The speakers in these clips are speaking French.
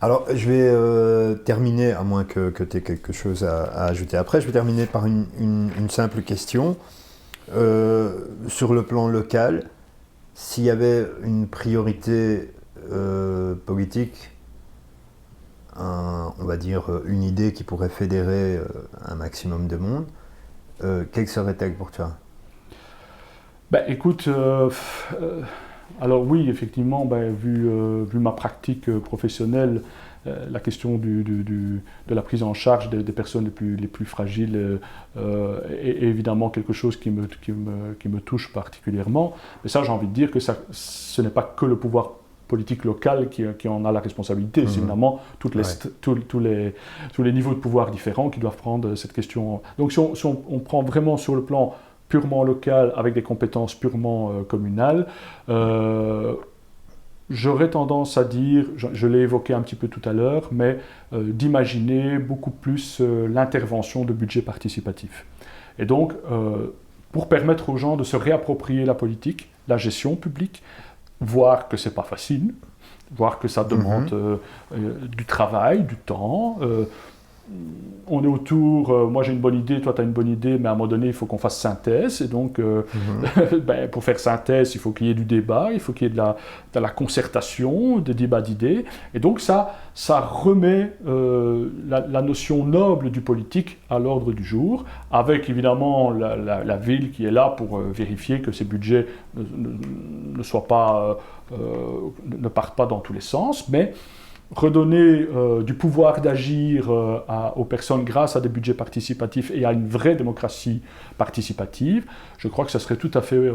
Alors, je vais terminer, à moins que tu aies quelque chose à ajouter après, je vais terminer par une simple question. Sur le plan local, s'il y avait une priorité politique, on va dire une idée qui pourrait fédérer un maximum de monde, quelle serait-elle pour toi? Ben, écoute, alors oui, effectivement, ben, vu ma pratique professionnelle, la question de la prise en charge des personnes les plus fragiles est évidemment quelque chose qui me touche particulièrement. Mais ça, j'ai envie de dire que ce n'est pas que le pouvoir politique local qui en a la responsabilité. C'est Mhm. évidemment Ouais. tous les niveaux de pouvoir différents qui doivent prendre cette question. Donc si on prend vraiment sur le plan purement local, avec des compétences purement communales, euh, j'aurais tendance à dire, je l'ai évoqué un petit peu tout à l'heure, mais d'imaginer beaucoup plus l'intervention de budget participatif. Et donc, pour permettre aux gens de se réapproprier la politique, la gestion publique, voir que c'est pas facile, voir que ça demande Mhm. du travail, du temps, on est autour, moi j'ai une bonne idée, toi tu as une bonne idée, mais à un moment donné il faut qu'on fasse synthèse, et donc Mhm. ben, pour faire synthèse il faut qu'il y ait du débat, il faut qu'il y ait de la concertation, des débats d'idées, et donc ça remet la notion noble du politique à l'ordre du jour, avec évidemment la ville qui est là pour vérifier que ces budgets ne soient pas, ne partent pas dans tous les sens, mais redonner du pouvoir d'agir aux personnes grâce à des budgets participatifs et à une vraie démocratie participative, je crois que ça serait tout à fait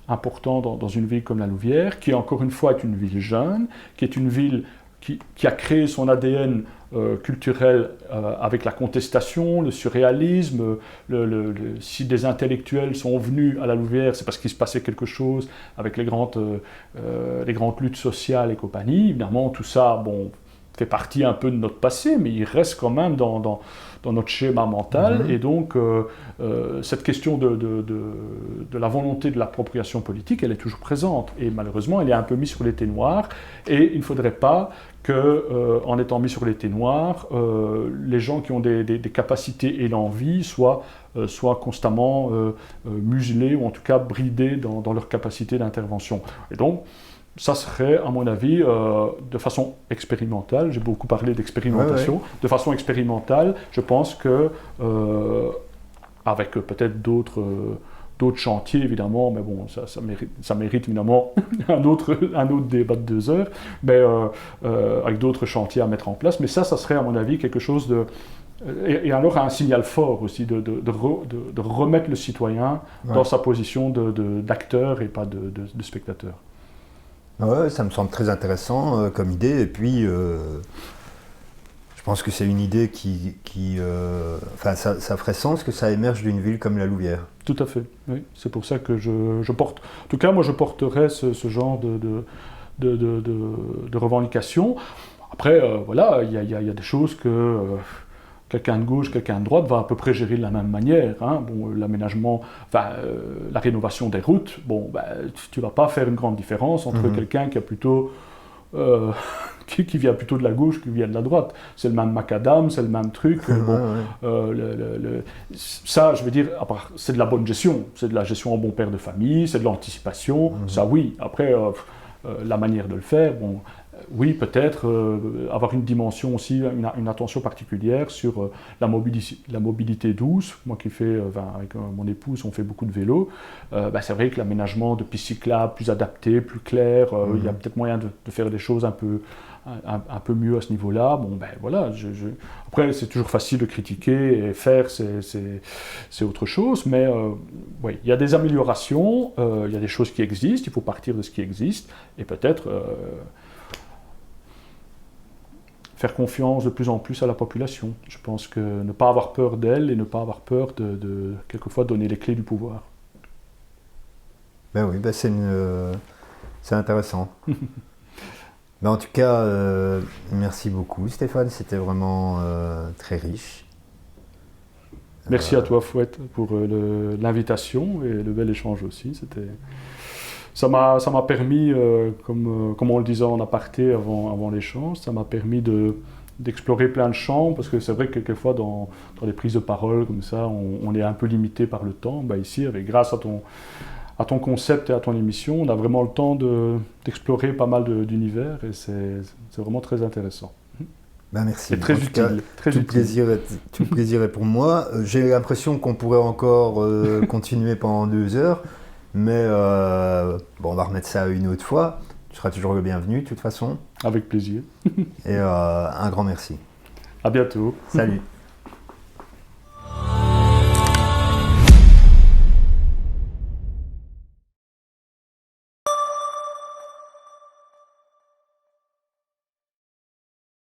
important dans une ville comme la Louvière, qui encore une fois est une ville jeune, qui est une ville qui a créé son ADN culturel avec la contestation, le surréalisme. Si des intellectuels sont venus à la Louvière, c'est parce qu'il se passait quelque chose avec les grandes luttes sociales et compagnie. Évidemment, tout ça, bon, fait partie un peu de notre passé, mais il reste quand même dans notre schéma mental. Mhm. Et donc, cette question de la volonté de l'appropriation politique, elle est toujours présente. Et malheureusement, elle est un peu mise sur les noirs. Et il ne faudrait pas que, en étant mis sur les noirs, les gens qui ont des capacités et l'envie soient constamment muselés ou en tout cas bridés dans leur capacité d'intervention. Et donc, ça serait, à mon avis, de façon expérimentale, j'ai beaucoup parlé Ouais, ouais. d'expérimentation, de façon expérimentale, je pense que, avec peut-être d'autres chantiers, évidemment, mais bon, ça mérite évidemment un autre débat de 2 heures, mais avec d'autres chantiers à mettre en place. Mais ça serait, à mon avis, quelque chose de... Et alors un signal fort aussi de remettre le citoyen dans Ouais. sa position d'acteur et pas de spectateur. Ouais, ça me semble très intéressant comme idée. Et puis, je pense que c'est une idée enfin, ça ferait sens que ça émerge d'une ville comme la Louvière. Tout à fait, oui. C'est pour ça que je porte... En tout cas, moi, je porterais ce genre de revendications. Après, voilà, il y a des choses que quelqu'un de gauche, quelqu'un de droite va à peu près gérer de la même manière. Hein. Bon, l'aménagement, enfin, la rénovation des routes, bon, ben, tu vas pas faire une grande différence entre Mhm. quelqu'un qui a plutôt... euh, qui vient plutôt de la gauche, qui vient de la droite. C'est le même macadam, c'est le même truc. Ouais, Bon, ouais. ça, je veux dire, c'est de la bonne gestion. C'est de la gestion en bon père de famille, c'est de l'anticipation. Ça, Mhm. oui. Après, la manière de le faire, bon, oui, peut-être avoir une dimension aussi, une attention particulière sur la mobilité douce. Moi qui fais, avec mon épouse, on fait beaucoup de vélo. Ben, c'est vrai que l'aménagement de pistes cyclables plus adapté, plus clair, il y a Mhm. peut-être moyen de faire des choses un peu mieux à ce niveau-là. Bon, ben voilà. Après, c'est toujours facile de critiquer et faire, c'est autre chose. Mais oui, il y a des améliorations, il y a des choses qui existent. Il faut partir de ce qui existe et peut-être faire confiance de plus en plus à la population. Je pense que ne pas avoir peur d'elle et ne pas avoir peur de quelquefois donner les clés du pouvoir. Ben oui, ben c'est intéressant. Ben en tout cas, merci beaucoup Stéphane, c'était vraiment très riche. Merci à toi, Fouette, pour l'invitation et le bel échange aussi. ça m'a permis, comme on le disait en aparté avant l'échange, ça m'a permis d'explorer plein de champs, parce que c'est vrai que quelquefois dans les prises de parole comme ça, on est un peu limité par le temps. Bah ici, grâce à ton concept et à ton émission, on a vraiment le temps d'explorer pas mal d'univers, et c'est vraiment très intéressant. Ben merci. Et très En tout cas, utile. Très tout utile. le plaisir est pour moi. J'ai l'impression qu'on pourrait encore continuer pendant 2 heures, mais bon, on va remettre ça une autre fois. Tu seras toujours le bienvenu de toute façon. Avec plaisir. Et un grand merci. À bientôt. Salut.